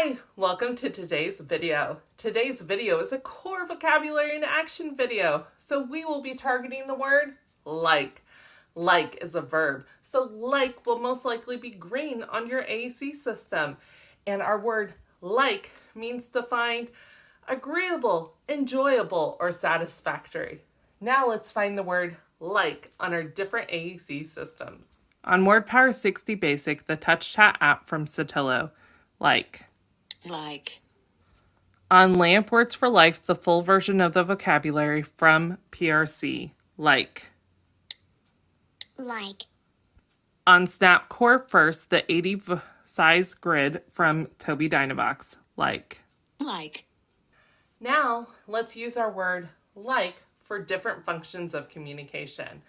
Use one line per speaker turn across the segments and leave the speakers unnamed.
Hi, welcome to today's video. Today's video is a core vocabulary and action video. So we will be targeting the word like. Like is a verb. So like will most likely be green on your AAC system. And our word like means to find agreeable, enjoyable, or satisfactory. Now let's find the word like on our different AAC systems. On WordPower 60 Basic, the Touch Chat app from Sotillo, like. On LAMP Words for Life, the full version of the vocabulary from PRC, like. On Snap Core First, the 80 size grid from Tobii Dynavox, like. Now, let's use our word like for different functions of communication.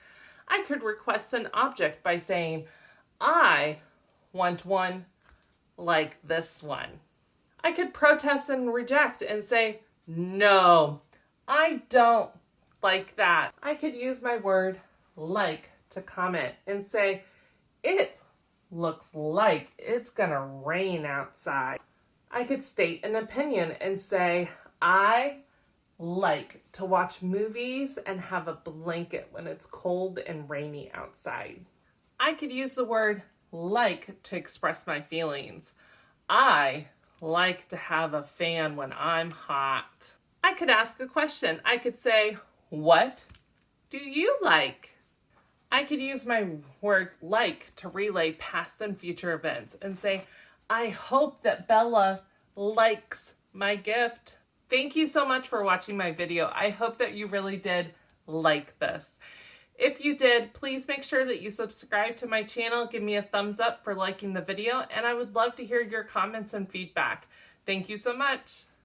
I could request an object by saying, I want one like this one. I could protest and reject and say, no, I don't like that. I could use my word like to comment and say, it looks like it's gonna rain outside. I could state an opinion and say, I like to watch movies and have a blanket when it's cold and rainy outside. I could use the word like to express my feelings. I like to have a fan when I'm hot. I could ask a question. I could say, what do you like? I could use my word like to relay past and future events and say, I hope that Bella likes my gift. Thank you so much for watching my video. I hope that you really did like this. If you did, please make sure that you subscribe to my channel. Give me a thumbs up for liking the video, and I would love to hear your comments and feedback. Thank you so much.